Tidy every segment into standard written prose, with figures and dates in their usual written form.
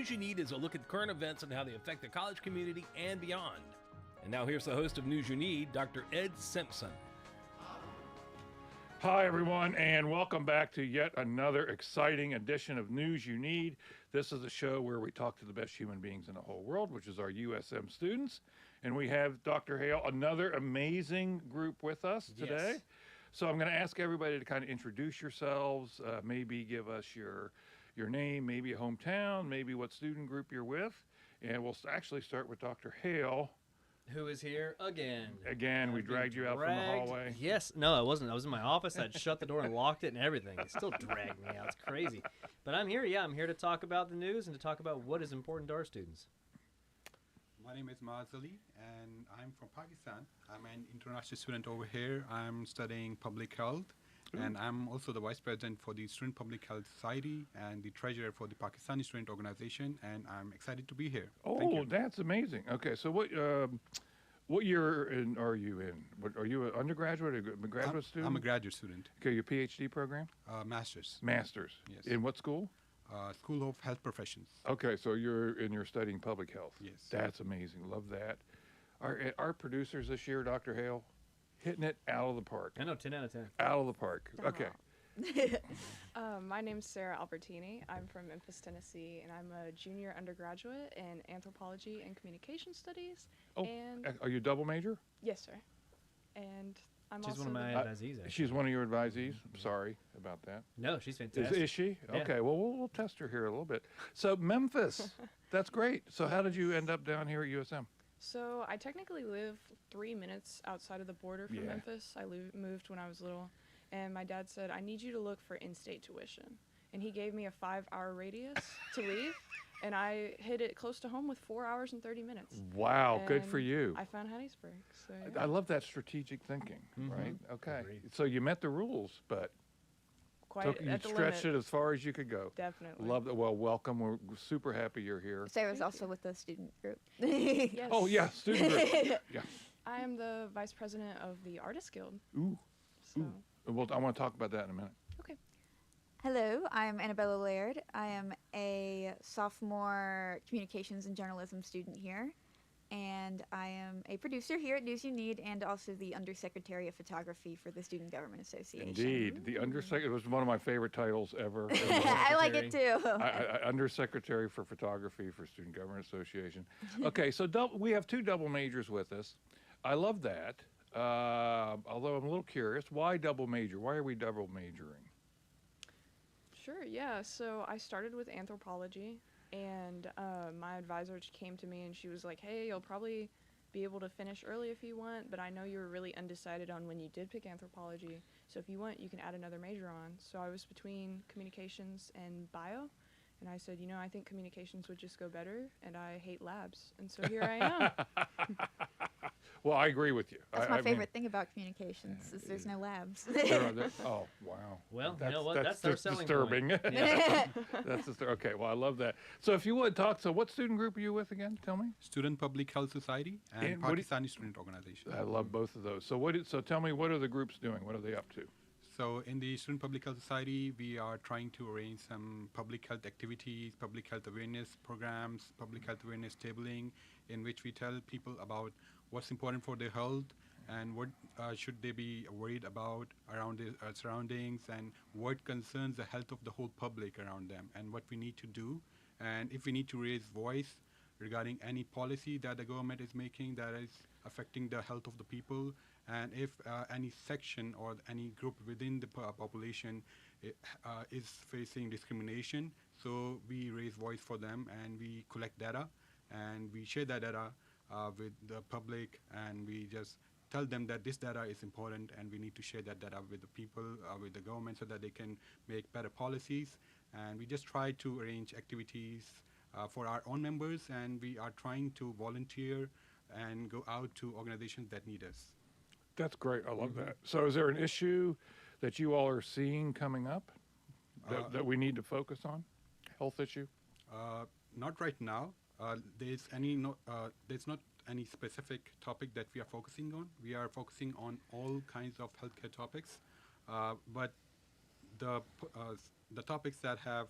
News You Need is a look at current events and how they affect the college community and beyond. And now here's the host of News You Need, Dr. Ed Simpson. Hi, everyone, and welcome back to yet another exciting edition of News You Need. This is a show where we talk to the best human beings in the whole world, which is our USM students. And we have Dr. Hale, another amazing group with us today. Yes. So I'm going to ask everybody to kind of introduce yourselves, maybe give us your name, maybe a hometown, maybe what student group you're with. And we'll actually start with Dr. Hale. Who is here again? Again, we dragged you out from the hallway. Yes. No, I wasn't. I was in my office. I'd shut the door and locked it and everything. It still dragged me out. It's crazy. But I'm here. Yeah, I'm here to talk about the news and to talk about what is important to our students. My name is Maaz Ali, and I'm from Pakistan. I'm an international student over here. I'm studying public health, and I'm also the vice president for the Student Public Health Society and the treasurer for the Pakistani Student Organization, and I'm excited to be here. Thank Oh, you. that's amazing. Okay, so what year are you in? Are you an undergraduate or a graduate student? I'm a graduate student, Okay, your PhD program? master's, Master's. Yes. In what school? School of Health Professions. Okay, so you're studying public health. Yes. That's amazing. Love that. Our producers this year, Dr. Hale, hitting it out of the park. I know, 10 out of 10. Out of the park. Okay. My name's Sarah Albertini. I'm from Memphis, Tennessee, and I'm a junior undergraduate in anthropology and communication studies. Oh, And are you a double major? yes, sir. And I'm She's also one of my advisees, actually. She's one of your advisees. I'm sorry about that. No, she's fantastic. Is she? Yeah. Okay, well, we'll test her here a little bit. So Memphis, that's great. So how did you end up down here at USM? So I technically live 3 minutes outside of the border from Yeah. Memphis. I moved when I was little, and my dad said, I need you to look for in-state tuition. And he gave me a 5-hour radius to leave, and I hit it close to home with 4 hours and 30 minutes. Wow, good for And you. I found Hattiesburg. So I love that strategic thinking, right? Okay. Agreed. So you met the rules, but quite you at the stretched limit. it as far as you could go. Definitely. Love that. Well, welcome. We're super happy you're here. Sarah's Thank also you. with the student group. Yes. Oh, yeah, student group. Yeah. I am the vice president of the Artist Guild. Ooh. So, Well, I want to talk about that in a minute. okay. Hello, I'm Annabella Laird. I am a sophomore communications and journalism student here. And I am a producer here at News You Need and also the Undersecretary of Photography for the Student Government Association. Indeed. The Undersecretary, it was one of my favorite titles ever. I like it too. Undersecretary for Photography for Student Government Association. Okay, so we have two double majors with us. I love that. Although I'm a little curious, why double major? Why are we double majoring? Sure, yeah. So I started with anthropology, and my advisor came to me and she was like, hey, you'll probably be able to finish early if you want, but I know you were really undecided on when you did pick anthropology, so if you want, you can add another major on. So I was between communications and bio, and I said, I think communications would just go better, and I hate labs, and so here I am. Well, I agree with you. That's I my mean, favorite thing about communications is there's no labs. oh, wow. Well, you know what? That's our just selling disturbing. point. Yeah. That's disturbing. Okay, well, I love that. So if you would talk, so what student group are you with again? Tell me. Student Public Health Society and And what do you- Pakistani Student Organization. I love both of those. So tell me, what are the groups doing? What are they up to? So in the Student Public Health Society, we are trying to arrange some public health activities, public health awareness programs, public health awareness tabling, in which we tell people about what's important for their health and what should they be worried about around their surroundings and what concerns the health of the whole public around them and what we need to do. And if we need to raise voice regarding any policy that the government is making that is affecting the health of the people, and if any section or any group within the population is facing discrimination, so we raise voice for them and we collect data and we share that data with the public, and we just tell them that this data is important and we need to share that data with the people, with the government, so that they can make better policies. And we just try to arrange activities for our own members, and we are trying to volunteer and go out to organizations that need us. That's great. I love that. So is there an issue that you all are seeing coming up that we need to focus on? Health issue? Not right now. There's not any specific topic that we are focusing on. We are focusing on all kinds of healthcare topics, but the topics that have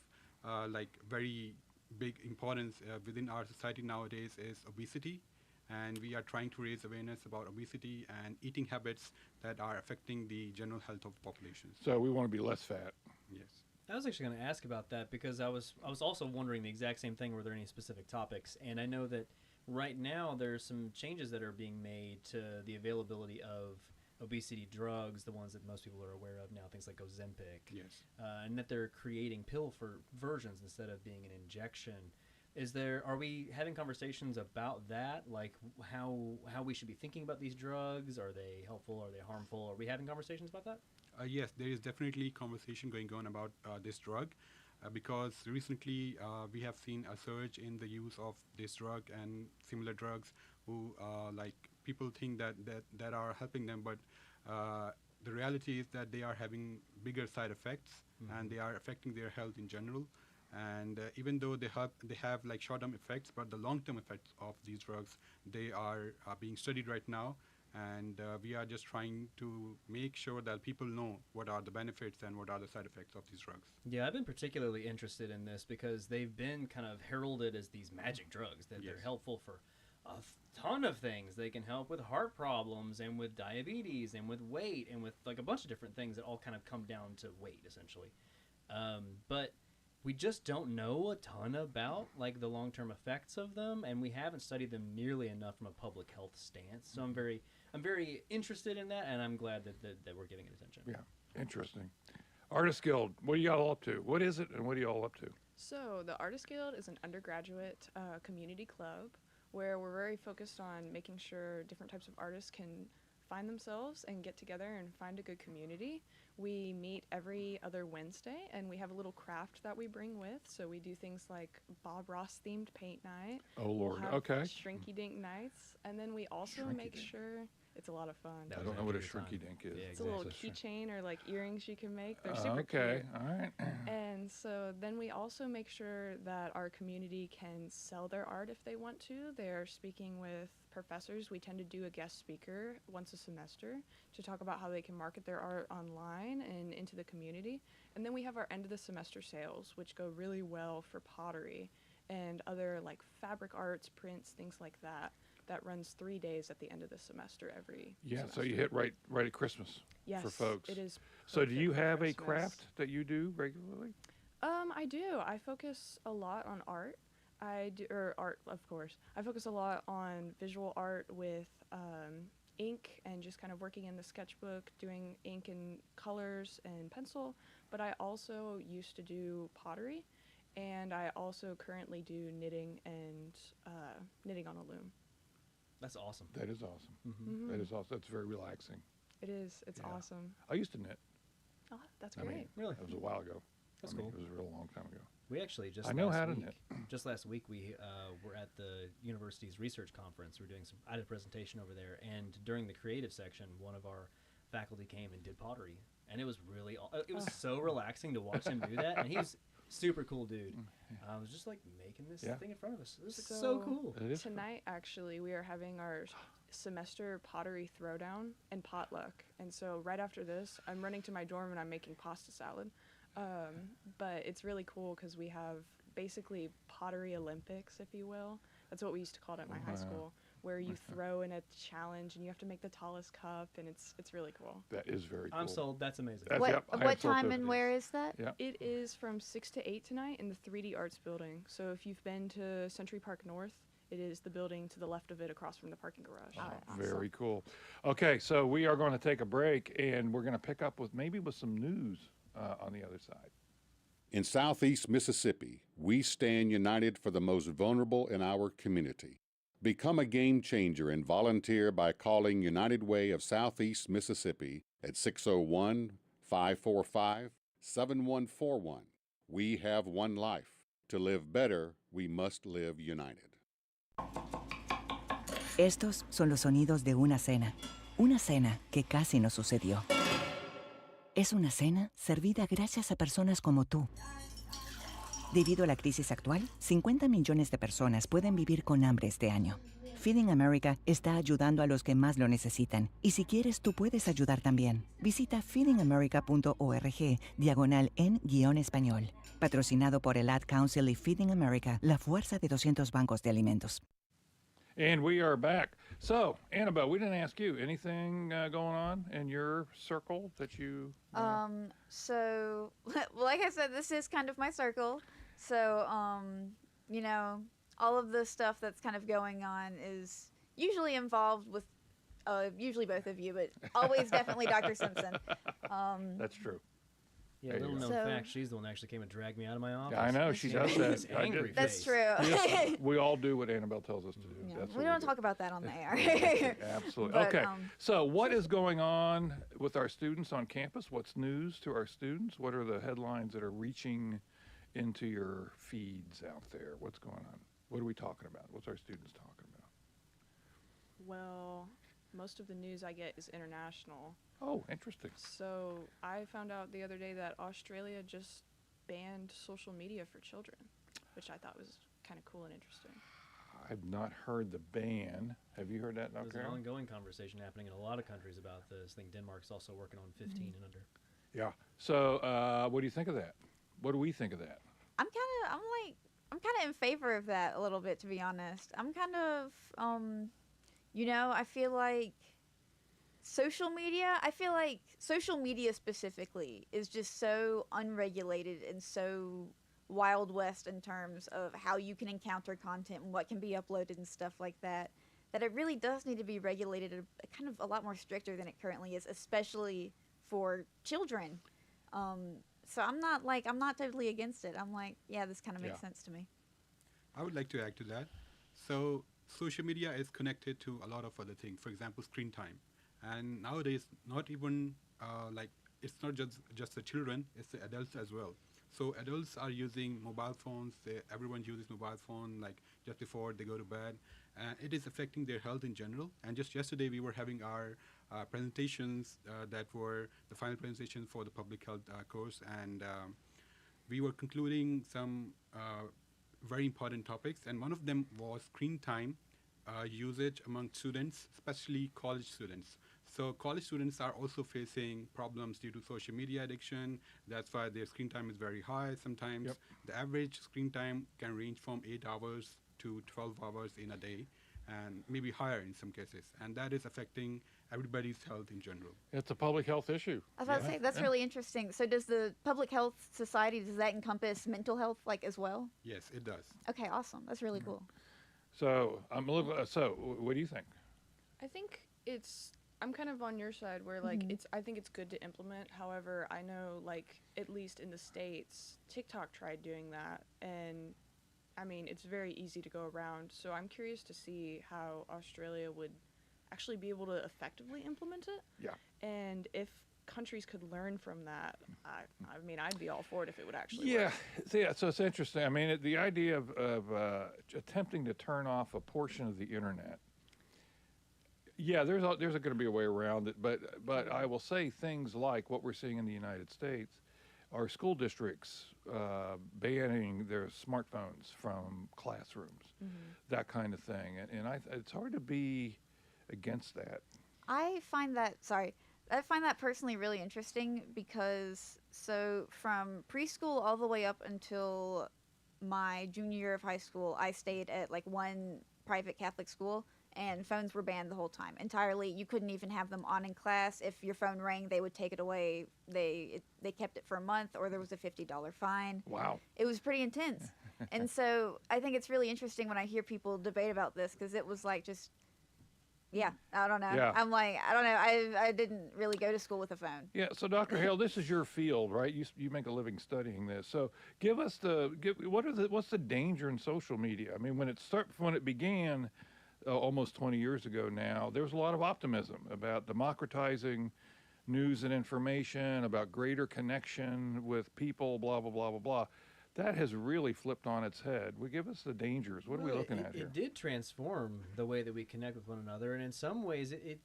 like very big importance within our society nowadays is obesity. And we are trying to raise awareness about obesity and eating habits that are affecting the general health of populations. So we want to be less fat. Yes. I was actually going to ask about that because I was also wondering the exact same thing. Were there any specific topics? And I know that right now there's some changes that are being made to the availability of obesity drugs, the ones that most people are aware of now, things like Ozempic. Yes. And that they're creating pill for versions instead of being an injection. Are we having conversations about that? Like how we should be thinking about these drugs? Are they helpful? Are they harmful? Are we having conversations about that? Yes, there is definitely conversation going on about this drug because recently we have seen a surge in the use of this drug and similar drugs who like people think that are helping them, but the reality is that they are having bigger side effects and they are affecting their health in general. And even though they have like short-term effects, but the long-term effects of these drugs, they are being studied right now. And we are just trying to make sure that people know what are the benefits and what are the side effects of these drugs. Yeah, I've been particularly interested in this because they've been kind of heralded as these magic drugs, that they're helpful for a ton of things. They can help with heart problems and with diabetes and with weight and with like a bunch of different things that all kind of come down to weight, essentially. But we just don't know a ton about like the long-term effects of them, and we haven't studied them nearly enough from a public health stance. So I'm very interested in that, and I'm glad that we're giving it attention. Yeah, interesting. Artist Guild, what are y'all up to? What is it, and what are y'all up to? So the Artist Guild is an undergraduate community club where we're very focused on making sure different types of artists can find themselves and get together and find a good community. We meet every other Wednesday, and we have a little craft that we bring with. So we do things like Bob Ross themed paint night. Oh Lord, We'll have okay. Shrinky Dink nights, and then we also make sure it's a lot of fun. That I was don't know a what a good time. shrinky dink is. Yeah, It's a little Exactly. keychain or like earrings you can make. They're super Okay, cute. all right. And so then we also make sure that our community can sell their art if they want to. They're speaking with professors. We tend to do a guest speaker once a semester to talk about how they can market their art online and into the community. And then we have our end of the semester sales, which go really well for pottery and other like fabric arts, prints, things like that. That runs 3 days at the end of the semester every Yeah, semester. so you hit right at Christmas Yes, for folks. it is. So do you perfect for have a Christmas. craft that you do regularly? I do. I focus a lot on art. Art, of course. I focus a lot on visual art with ink and just kind of working in the sketchbook, doing ink and colors and pencil. But I also used to do pottery, and I also currently do knitting and knitting on a loom. That's awesome. That is awesome. Mm-hmm. That is awesome. That's very relaxing. It is. It's Yeah. awesome. I used to knit. Oh, that's I great. mean, Really? that was a while ago. That's I mean, cool. It was a real long time ago. We actually just I know last how to week, knit. Just last week we were at the university's research conference. We were doing I did a presentation over there, and during the creative section, one of our faculty came and did pottery, and it was really it was so relaxing to watch him do that, and he was super cool dude. I was just like making this Yeah. thing in front of us. It was so So- cool. It is. Tonight, actually, we are having our semester pottery throwdown and potluck. And so right after this, I'm running to my dorm and I'm making pasta salad. But it's really cool because we have basically pottery Olympics, if you will. That's what we used to call it at my high school, where you throw in a challenge and you have to make the tallest cup, and it's really cool. That is very cool. I'm sold. That's amazing. That's- What yep, I am what so time too. and where is that? Yeah. It is from 6 to 8 tonight in the 3D Arts building. So if you've been to Century Park North, it is the building to the left of it across from the parking garage. Very cool. Okay, so we are going to take a break, and we're going to pick up with some news on the other side. In Southeast Mississippi, we stand united for the most vulnerable in our community. Become a game changer and volunteer by calling United Way of Southeast Mississippi at 601-545-7141. We have one life. To live better, we must live united. Estos son los sonidos de una cena que casi no sucedió. Es una cena servida gracias a personas como tú, Debido a la crisis actual, 50 millones de personas pueden vivir con hambre este año. Feeding America está ayudando a los que más lo necesitan. Y si quieres, tú puedes ayudar también. Visita feedingamerica.org/en-español. Patrocinado por el Ad Council y Feeding America, la fuerza de 200 bancos de alimentos. And we are back. So, Annabelle, we didn't ask you anything going on in your circle that you. So, well, like I said, this is kind of my circle. So, you know, all of the stuff that's kind of going on is usually involved with, usually both of you, but always definitely Dr. Simpson. That's true. Yeah, There you little go. known So- fact, she's the one that actually came and dragged me out of my office. I know, she does This that. I angry did- That's face. true. Yes, we all do what Annabelle tells us to do. Yeah, That's we what don't do. talk about that on the air. Absolutely. But, Okay. So, what is going on with our students on campus? What's news to our students? What are the headlines that are reaching into your feeds out there? What's going on? What are we talking about? What's our students talking about? Well, most of the news I get is international. Oh, interesting. So I found out the other day that Australia just banned social media for children, which I thought was kind of cool and interesting. I've not heard the ban. Have you heard that, There's Dr. an Allen? ongoing conversation happening in a lot of countries about this. I think Denmark's also working on 15 and under. Yeah. So, what do you think of that? What do we think of that? I'm kind of in favor of that a little bit, to be honest. I'm kind of, you know, I feel like social media specifically is just so unregulated and so Wild West in terms of how you can encounter content and what can be uploaded and stuff like that, that it really does need to be regulated kind of a lot more stricter than it currently is, especially for children. So I'm not totally against it. I'm like, yeah, this kind of makes Yeah. sense to me. I would like to add to that. So social media is connected to a lot of other things. For example, screen time. And nowadays, not even like it's not just the children; it's the adults as well. So adults are using mobile phones. Everyone uses mobile phone like just before they go to bed, and it is affecting their health in general. And just yesterday, we were having our presentations that were the final presentation for the public health course, and we were concluding some very important topics, and one of them was screen time usage among students, especially college students. So college students are also facing problems due to social media addiction. That's why their screen time is very high. Sometimes Yep. the average screen time can range from 8 hours to 12 hours in a day, and maybe higher in some cases. And that is affecting everybody's health in general. It's a public health issue. I was about to say that's really interesting. So does the Public Health Society, does that encompass mental health like as well? Yes, it does. Okay, awesome. That's really cool. So, I'm a little. What do you think? I think I'm kind of on your side where like I think it's good to implement. However, I know like at least in the States, TikTok tried doing that, and I mean it's very easy to go around. So I'm curious to see how Australia would actually be able to effectively implement it. Yeah. And if countries could learn from that, I mean I'd be all for it if it would actually Yeah, work. so it's interesting. I mean, the idea of attempting to turn off a portion of the internet. Yeah, there's going to be a way around it, but I will say things like what we're seeing in the United States, are school districts banning their smartphones from classrooms, that kind of thing, and it's hard to be against that. I find that personally really interesting because so from preschool all the way up until my junior year of high school, I stayed at like one private Catholic school, and phones were banned the whole time entirely. You couldn't even have them on in class. If your phone rang, they would take it away. They kept it for a month, or there was a $50 fine. Wow. It was pretty intense. And so I think it's really interesting when I hear people debate about this, because it was like just, yeah, I don't know. Yeah. I'm like, I don't know. I didn't really go to school with a phone. Yeah, so Dr. Hale, this is your field, right? You make a living studying this. So what's the danger in social media? I mean, when it began almost 20 years ago now, there was a lot of optimism about democratizing news and information, about greater connection with people, blah, blah, blah, blah, blah. that has really flipped on its head. Give us the dangers. What are we looking at here? It did transform the way that we connect with one another, and in some ways, it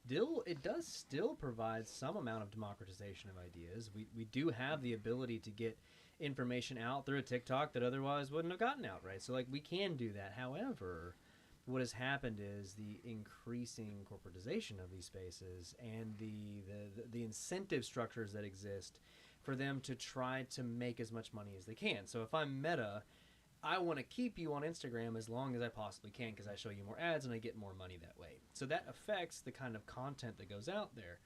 does still provide some amount of democratization of ideas. We do have the ability to get information out through a TikTok that otherwise wouldn't have gotten out, right? So, like, we can do that. However, what has happened is the increasing corporatization of these spaces and the incentive structures that exist for them to try to make as much money as they can. So if I'm Meta, I want to keep you on Instagram as long as I possibly can because I show you more ads and I get more money that way. So that affects the kind of content that goes out there.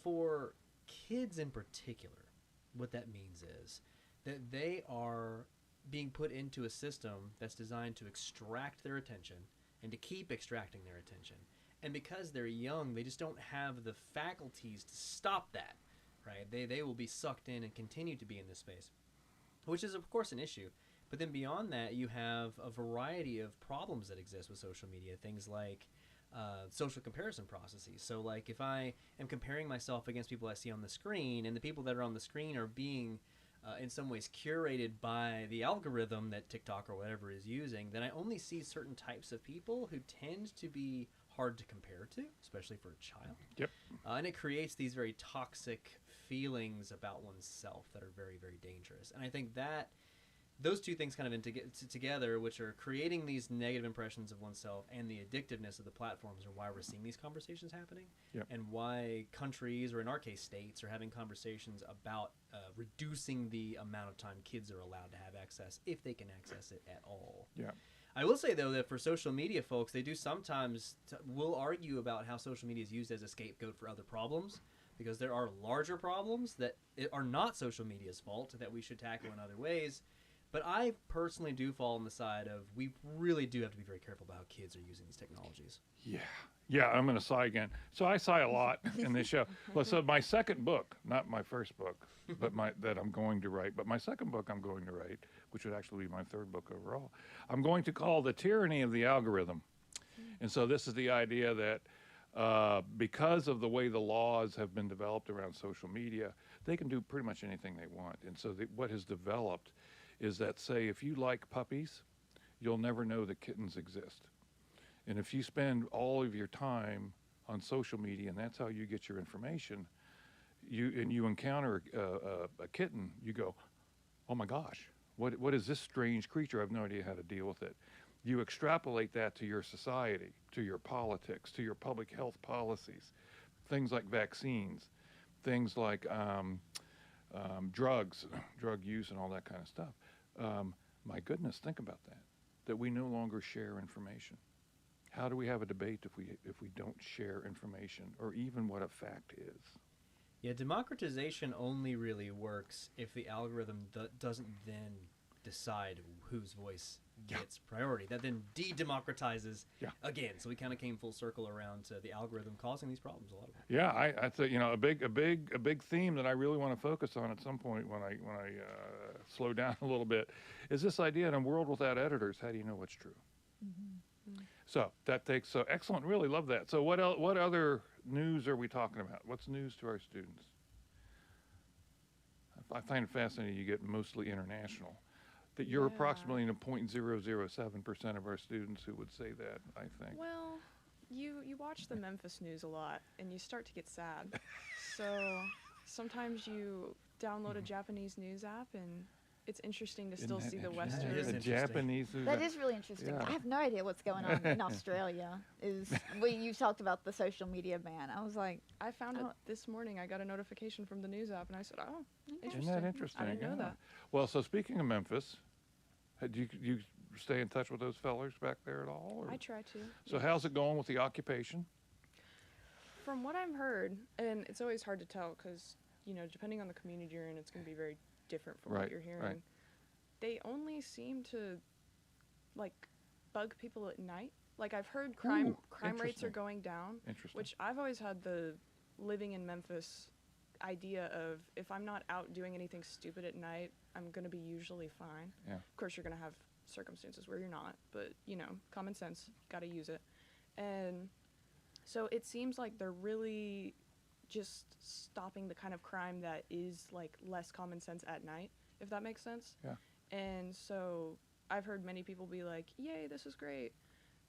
For kids in particular, what that means is that they are being put into a system that's designed to extract their attention and to keep extracting their attention. And because they're young, they just don't have the faculties to stop that. Right? They will be sucked in and continue to be in this space, which is, of course, an issue. But then beyond that, you have a variety of problems that exist with social media, things like social comparison processes. So, like, if I am comparing myself against people I see on the screen, and the people that are on the screen are being, in some ways, curated by the algorithm that TikTok or whatever is using, then I only see certain types of people who tend to be hard to compare to, especially for a child. Yep. And it creates these very toxic feelings about oneself that are very, very dangerous. And I think that those two things kind of together, which are creating these negative impressions of oneself and the addictiveness of the platforms, are why we're seeing these conversations happening. Yep. And why countries, or in our case states, are having conversations about reducing the amount of time kids are allowed to have access, if they can access it at all. Yeah. I will say, though, that for social media folks, they do sometimes will argue about how social media is used as a scapegoat for other problems, because there are larger problems that are not social media's fault that we should tackle in other ways. But I personally do fall on the side of we really do have to be very careful about how kids are using these technologies. Yeah. Yeah, I'm going to sigh again. So I sigh a lot in this show. Well, so my second book, not my first book, but that I'm going to write, but my second book I'm going to write, which would actually be my third book overall, I'm going to call The Tyranny of the Algorithm. And so this is the idea that because of the way the laws have been developed around social media, they can do pretty much anything they want. And so what has developed is that, say, if you like puppies, you'll never know that kittens exist. And if you spend all of your time on social media and that's how you get your information, you encounter a kitten, you go, oh my gosh, what is this strange creature? I have no idea how to deal with it. You extrapolate that to your society, to your politics, to your public health policies, things like vaccines, things like drugs, drug use and all that kind of stuff. My goodness, think about that we no longer share information. How do we have a debate if we don't share information or even what a fact is? Yeah, democratization only really works if the algorithm doesn't then decide whose voice gets priority. That then de-democratizes again. So we kind of came full circle around to the algorithm causing these problems a lot of it. Yeah, I think a big theme that I really want to focus on at some point when I slow down a little bit is this idea in a world without editors, how do you know what's true? Mm-hmm. So excellent. Really love that. So what other news are we talking about? What's news to our students? I find it fascinating you get mostly international. That you're approximately in a 0.007% of our students who would say that, I think. Well, you watch the Memphis news a lot, and you start to get sad. So sometimes you download a Japanese news app, and it's interesting to still see the Western. It is interesting. Japanese news. That is really interesting. Yeah. I have no idea what's going on in Australia. You talked about the social media ban. I was like, I found it this morning. I got a notification from the news app, and I said, "Oh, interesting." Isn't that interesting? I didn't know that. Well, so speaking of Memphis, do you stay in touch with those fellers back there at all? Or? I try to. So how's it going with the occupation? From what I've heard, and it's always hard to tell because, depending on the community you're in, it's going to be very different from what you're hearing. Right. They only seem to, bug people at night. Like, I've heard crime rates are going down, which I've always had the living in Memphis idea of if I'm not out doing anything stupid at night, I'm going to be usually fine. Yeah. Of course, you're going to have circumstances where you're not, but, common sense, got to use it. And so it seems like they're really just stopping the kind of crime that is, less common sense at night, if that makes sense. Yeah. And so I've heard many people be like, yay, this is great.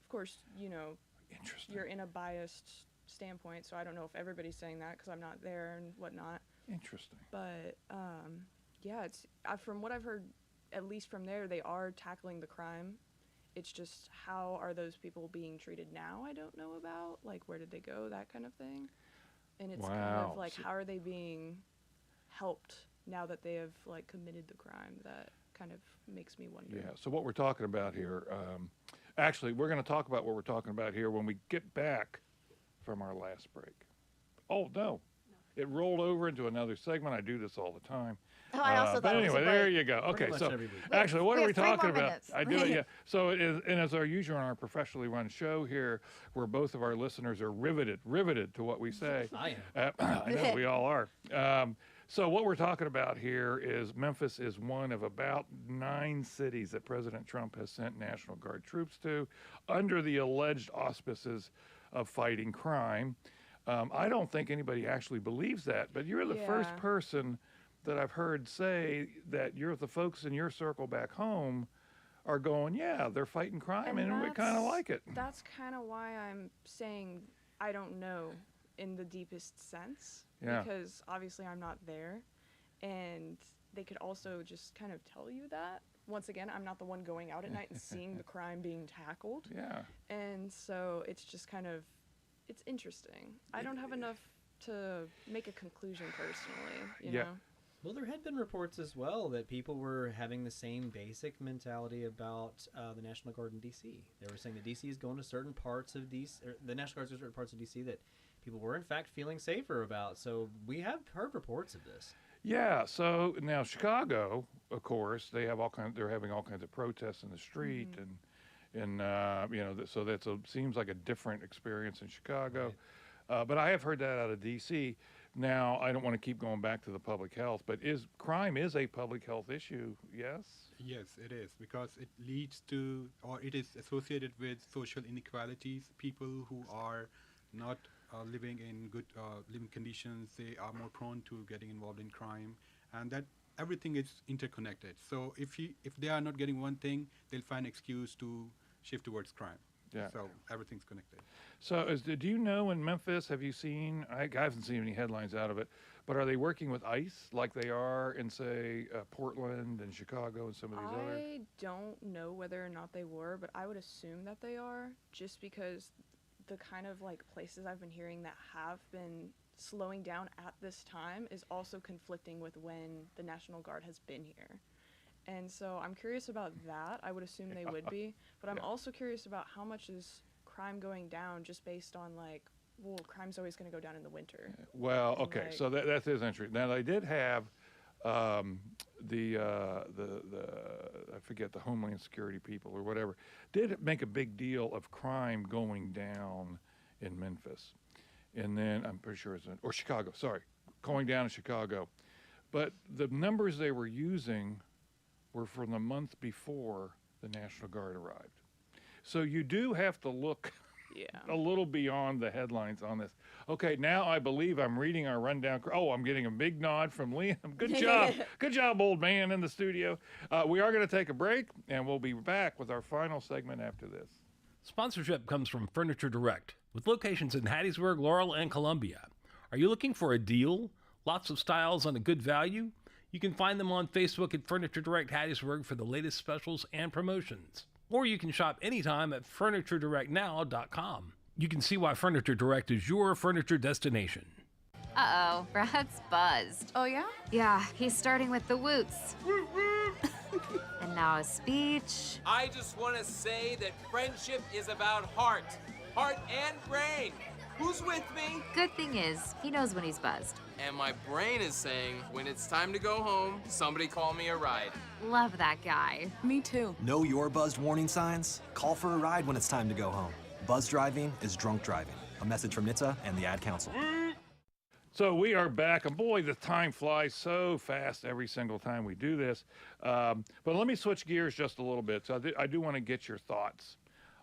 Of course, you know, Interesting. you're in a biased standpoint, so I don't know if everybody's saying that because I'm not there and whatnot. Interesting. But yeah, from what I've heard, at least from there, they are tackling the crime. It's just how are those people being treated now? I don't know about. Like, where did they go? That kind of thing. And it's kind Wow. of like, how are they being helped now that they have like committed the crime? That kind of makes me wonder. Yeah. So what we're talking about here, actually, we're going to talk about what we're talking about here when we get back from our last break. Oh, no. It rolled over into another segment. I do this all the time. Oh, I also But thought it was anyway, a there break. you go. Pretty Okay, much so every week. actually, what We are we have 3 more talking about? minutes. I do it, yeah. So it is, and as our usual on our professionally run show here, where both of our listeners are riveted to what we say. I am. I know we all are. So what we're talking about here is Memphis is one of about 9 cities that President Trump has sent National Guard troops to under the alleged auspices of fighting crime. I don't think anybody actually believes that, but you're the first Yeah. person that I've heard say that the folks in your circle back home are going, yeah, they're fighting crime, and we kind of like it. That's kind of why I'm saying I don't know in the deepest sense. Yeah. Because obviously I'm not there. And they could also just kind of tell you that. Once again, I'm not the one going out at night and seeing the crime being tackled. Yeah. And so it's just kind of, it's interesting. I don't have enough to make a conclusion personally, you Yeah. know? Well, there had been reports as well that people were having the same basic mentality about the National Guard in D.C. They were saying that D.C. is going to certain parts of D.C., or the National Guard's going to certain parts of D.C. that people were in fact feeling safer about. So we have heard reports of this. Yeah. So now Chicago, of course, they're having all kinds of protests in the street, and you know, so seems like a different experience in Chicago. But I have heard that out of D.C. Now, I don't want to keep going back to the public health, but crime is a public health issue, yes? Yes, it is, because it leads to, or it is associated with social inequalities. People who are not living in good living conditions, they are more prone to getting involved in crime, and that everything is interconnected. So if they are not getting one thing, they'll find an excuse to shift towards crime. Yeah. So everything's connected. So do you know in Memphis, have you seen, I haven't seen any headlines out of it, but are they working with ICE like they are in, say, Portland and Chicago and some of these other? I don't know whether or not they were, but I would assume that they are, just because the kind of like places I've been hearing that have been slowing down at this time is also conflicting with when the National Guard has been here. And so I'm curious about that. I would assume they would be, but I'm Yeah. also curious about how much is crime going down just based on like, well, crime's always going to go down in the winter. Well, And, okay, like- so that is interesting. Now, they did have I forget, the Homeland Security people or whatever, did make a big deal of crime going down in Memphis. And then, I'm pretty sure or Chicago, sorry, going down in Chicago. But the numbers they were using were from the month before the National Guard arrived. So you do have to look Yeah. a little beyond the headlines on this. Okay, now I believe I'm reading our rundown. Oh, I'm getting a big nod from Liam. Good job. Good job, old man in the studio. We are going to take a break, and we'll be back with our final segment after this. Sponsorship comes from Furniture Direct, with locations in Hattiesburg, Laurel, and Columbia. Are you looking for a deal? Lots of styles on a good value? You can find them on Facebook at Furniture Direct Hattiesburg for the latest specials and promotions. Or you can shop anytime at FurnitureDirectNow.com. You can see why Furniture Direct is your furniture destination. Uh-oh, Brad's buzzed. Oh, yeah? Yeah, he's starting with the woots. And now a speech. I just want to say that friendship is about heart and brain. Who's with me? Good thing is, he knows when he's buzzed. And my brain is saying, when it's time to go home, somebody call me a ride. Love that guy. Me too. Know your buzzed warning signs? Call for a ride when it's time to go home. Buzz driving is drunk driving. A message from NHTSA and the Ad Council. So we are back, and boy, the time flies so fast every single time we do this. But let me switch gears just a little bit. So I do want to get your thoughts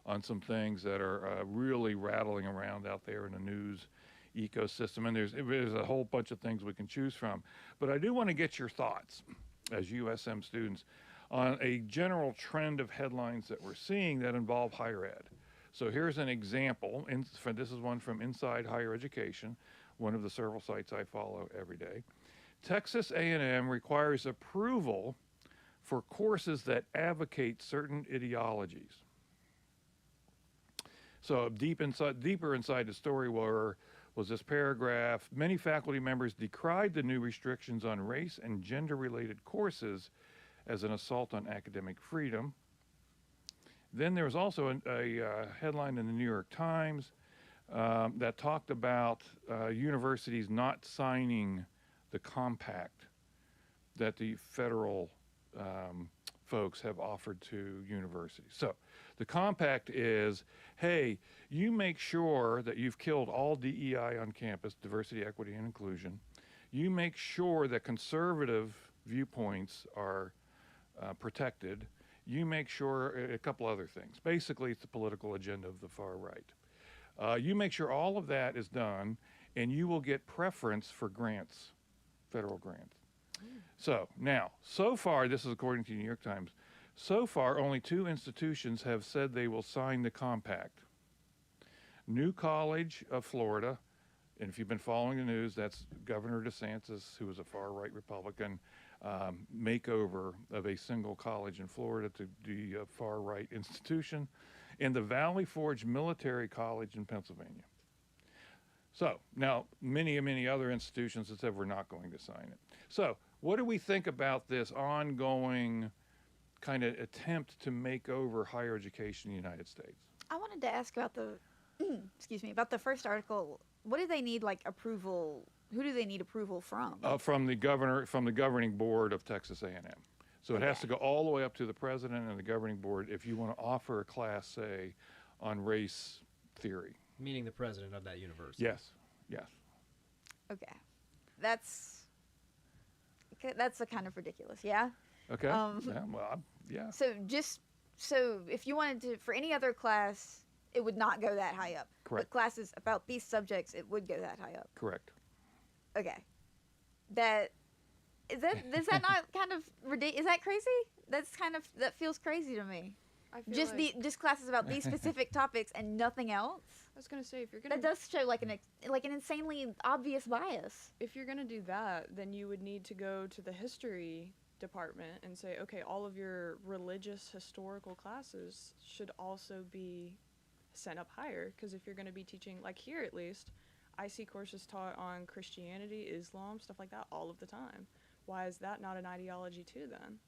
on some things that are really rattling around out there in the news ecosystem. And there's a whole bunch of things we can choose from. But I do want to get your thoughts as USM students on a general trend of headlines that we're seeing that involve higher ed. So here's an example. This is one from Inside Higher Education, one of the several sites I follow every day. Texas A&M requires approval for courses that advocate certain ideologies. So deeper inside the story was this paragraph. Many faculty members decried the new restrictions on race and gender-related courses as an assault on academic freedom. Then there was also a headline in the New York Times that talked about universities not signing the compact that the federal folks have offered to universities. So the compact is, hey, you make sure that you've killed all DEI on campus, diversity, equity, and inclusion. You make sure that conservative viewpoints are protected. You make sure a couple other things. Basically, it's the political agenda of the far right. You make sure all of that is done, and you will get preference for grants, federal grants. So now, so far, this is according to the New York Times, so far only 2 institutions have said they will sign the compact. New College of Florida, and if you've been following the news, that's Governor DeSantis, who is a far-right Republican, makeover of a single college in Florida to be a far-right institution, and the Valley Forge Military College in Pennsylvania. So now many other institutions have said we're not going to sign it. So what do we think about this ongoing kind of attempt to make over higher education in the United States? I wanted to ask about the, excuse me, about the first article. What do they need, like, approval? Who do they need approval from? From the governing board of Texas A&M. So it has to go all the way up to the president and the governing board if you want to offer a class, say, on race theory. Meaning the president of that university. Yes. Okay. That's a kind of ridiculous, yeah? Okay. Yeah. So if you wanted to, for any other class, it would not go that high up. Correct. But classes about these subjects, it would go that high up. Correct. Okay. Is that not kind of ridiculous? Is that crazy? That feels crazy to me. I feel Just classes about these specific topics and nothing else. I was gonna say, if you're gonna That does show like an insanely obvious bias. if you're gonna do that, then you would need to go to the history department and say, okay, all of your religious historical classes should also be sent up higher. Because if you're gonna be teaching, like here at least, I see courses taught on Christianity, Islam, stuff like that all of the time. Why is that not an ideology too then?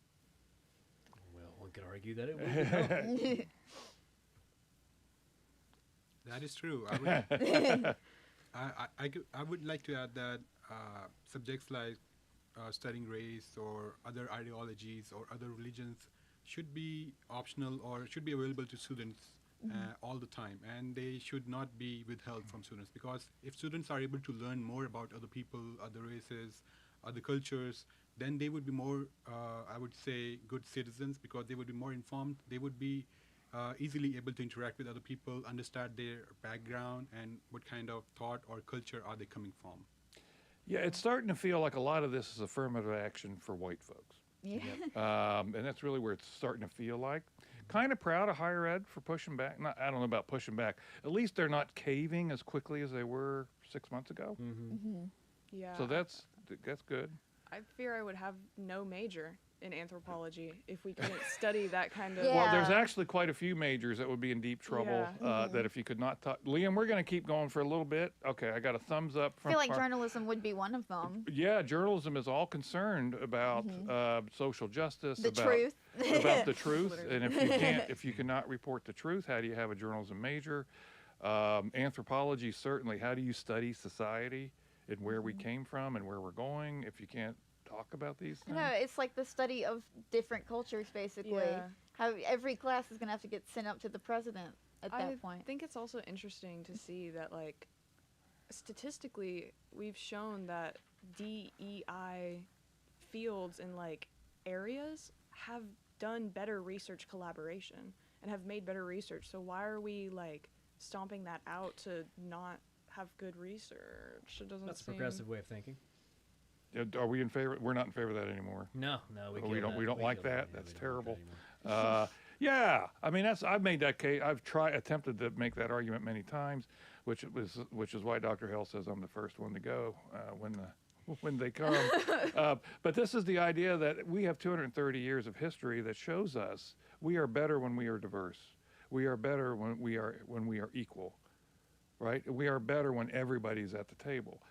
Well, one could argue that it would be. That is true. I would like to add that subjects like studying race or other ideologies or other religions should be optional or should be available to students all the time, and they should not be withheld from students, because if students are able to learn more about other people, other races, other cultures, then they would be more, I would say, good citizens, because they would be more informed. They would be easily able to interact with other people, understand their background, and what kind of thought or culture are they coming from. Yeah, it's starting to feel like a lot of this is affirmative action for white folks. Yeah. And that's really where it's starting to feel like. Kind of proud of higher ed for pushing back. I don't know about pushing back. At least they're not caving as quickly as they were 6 months ago. Yeah. So that's good. I fear I would have no major in anthropology if we couldn't study that kind of. Yeah. Well, there's actually quite a few majors that would be in deep trouble that if you could not talk. Liam, we're going to keep going for a little bit. Okay, I got a thumbs up I from feel like journalism would be one of them. Yeah, journalism is all concerned about social justice, The about truth. about the truth, and if you cannot report the truth, how do you have a journalism major? Anthropology, certainly. How do you study society and where we came from and where we're going if you can't talk about these things? No, it's like the study of different cultures, basically. Yeah. How every class is going to have to get sent up to the president at that I point. think it's also interesting to see that, like, statistically, we've shown that DEI fields and, like, areas have done better research collaboration and have made better research. So why are we, like, stomping that out to not have good research? It doesn't That's a seem... progressive way of thinking. Are we in favor? We're not in favor of that anymore. No, We don't like that. That's we don't terrible. like that anymore. Yeah, I mean I've made that case. I've attempted to make that argument many times, which is why Dr. Hale says I'm the first one to go when they come. But this is the idea that we have 230 years of history that shows us we are better when we are diverse. We are better when we are equal, right? We are better when everybody's at the table.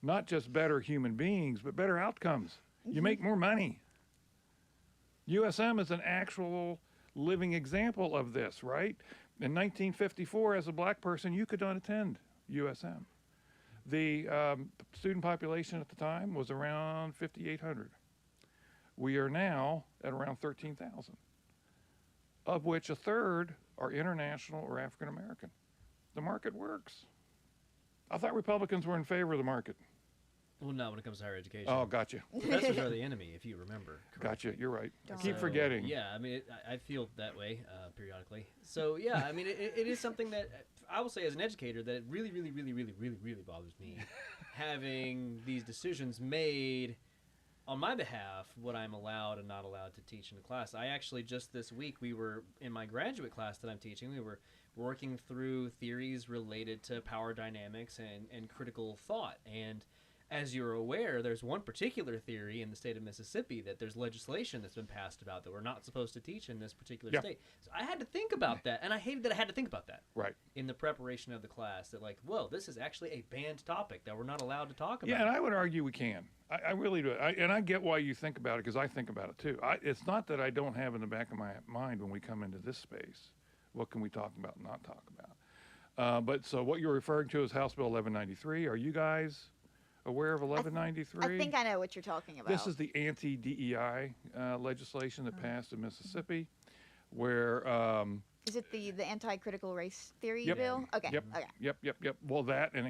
Not just better human beings, but better outcomes. You make more money. USM is an actual living example of this, right? In 1954, as a black person, you could not attend USM. The student population at the time was around 5,800. We are now at around 13,000, of which a third are international or African American. The market works. I thought Republicans were in favor of the market. Well, not when it comes to higher education. Oh, gotcha. Professors are the enemy, if you remember. Gotcha. You're right. I Don't. keep forgetting. Yeah, I mean, I feel that way periodically. So, yeah, I mean, it is something that I will say as an educator that it really, really, really, really, really, really bothers me having these decisions made on my behalf, what I'm allowed and not allowed to teach in the class. I actually, just this week, we were, in my graduate class that I'm teaching, we were working through theories related to power dynamics and critical thought. And as you're aware, there's one particular theory in the state of Mississippi that there's legislation that's been passed about that we're not supposed to teach in this particular state. So I had to think about that, and I hated that I had to think about that. Right. In the preparation of the class, that like, whoa, this is actually a banned topic that we're not allowed to talk about. Yeah, and I would argue we can. I really do. And I get why you think about it, because I think about it too. It's not that I don't have in the back of my mind when we come into this space, what can we talk about and not talk about. But so what you're referring to is House Bill 1193. Are you guys aware of 1193? I think I know what you're talking about. This is the anti-DEI legislation that passed in Mississippi, where Is it the anti-critical race theory Yep. bill? Okay. Yep. Okay. Yep. Well, that and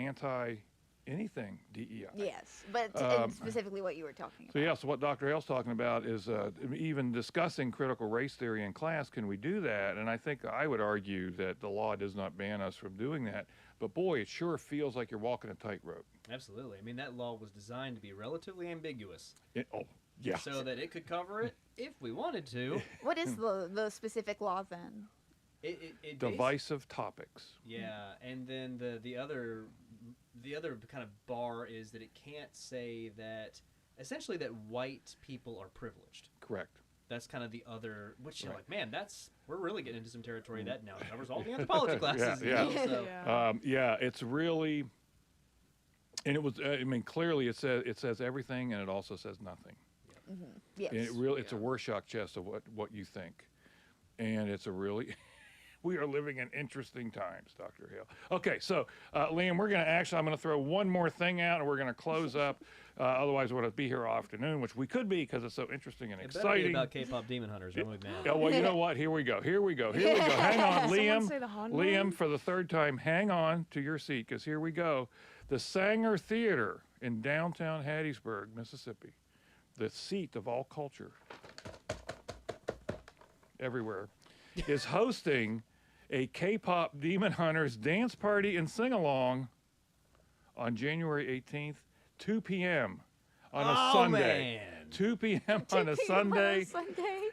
anti-anything DEI. Yes, but and specifically what you were talking about. So yeah, so what Dr. Hale's talking about is even discussing critical race theory in class. Can we do that? And I think I would argue that the law does not ban us from doing that. But boy, it sure feels like you're walking a tightrope. Absolutely. I mean, that law was designed to be relatively ambiguous. Yeah. So that it could cover it if we wanted to. What is the specific law then? It Divisive topics. Yeah, and then the other kind of bar is that it can't say that essentially that white people are privileged. Correct. That's kind of the other, which you're Right. like, man, we're really getting into some territory that now covers all the anthropology classes. Yeah. You know, so. Yeah. It's really, and it was. I mean, clearly it says everything, and it also says nothing. Yes. And it's a Rorschach test of what you think, and it's a really. We are living in interesting times, Dr. Hale. Okay, so Liam, I'm going to throw one more thing out, and we're going to close up. Otherwise, we're going to be here all afternoon, which we could be because it's so interesting and It better exciting. be about K-pop demon hunters. I'm really mad. Yeah, well, you know what? Here we go. Hang on, Someone say the Han one? Liam, for the third time, hang on to your seat, because here we go. The Sanger Theater in downtown Hattiesburg, Mississippi, the seat of all culture everywhere, is hosting a K-pop Demon Hunters dance party and sing-along on January 18th, 2 p.m. on a Sunday. Man. 2 p.m. on a Sunday.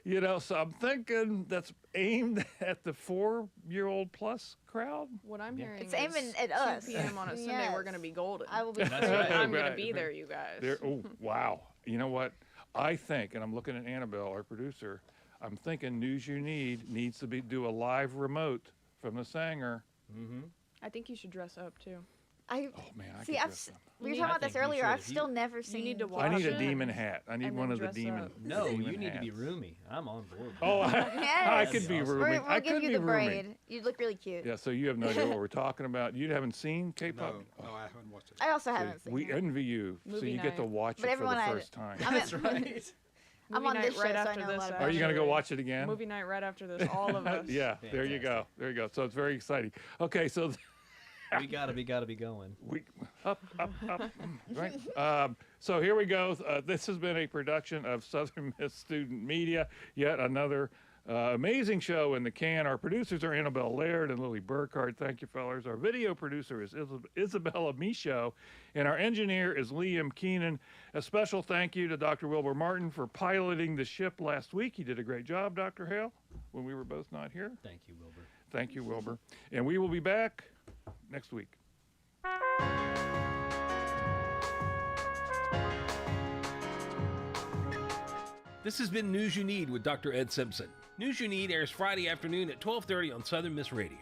You know, so I'm thinking that's aimed at the 4-year-old plus crowd. What I'm hearing It's is aiming at us. 2 p.m. on a Sunday, Yes. we're going to be golden. I will be. That's right. I'm going to Right. be there, you guys. Oh, wow. You know what? I think, and I'm looking at Annabelle, our producer, I'm thinking News You Need needs to do a live remote from the Sanger. Mm-hmm. I think you should dress up, too. Oh, man, I See, could I've dress up. we were need- talking I about this think you earlier. should. I've If you- still never seen. need to K-pop. watch I need a it demon hat. I need and one then of the dress demon. up. No, demon you need to be hats. roomy. I'm on board. Oh, I Yes. could be Awesome. roomy. We'll I give could you be the roomy. braid. You look really cute. Yeah, so you have no idea what we're talking about. You haven't seen K-pop? No, I haven't watched it. I also See, haven't seen we it. envy you, so Movie you get to night. watch But it for everyone the I- first time. I'm That's right. I'm Movie on night this right show, so I after know a this, lot about Are you going to go actually. watch it again? Movie night right after this, all of us. Yeah, there you go. There you go. So it's very exciting. Okay, so we gotta be going. we up, right? So here we go. This has been a production of Southern Miss Student Media. Yet another Amazing show in the can. Our producers are Annabelle Laird and Lily Burkhardt. Thank you, fellas. Our video producer is Isabella Michaud, and our engineer is Liam Keenan. A special thank you to Dr. Wilbur Martin for piloting the ship last week. He did a great job, Dr. Hale, when we were both not here. Thank you, Wilbur. Thank you, Wilbur. And we will be back next week. This has been News You Need with Dr. Ed Simpson. News You Need airs Friday afternoon at 12:30 on Southern Miss Radio.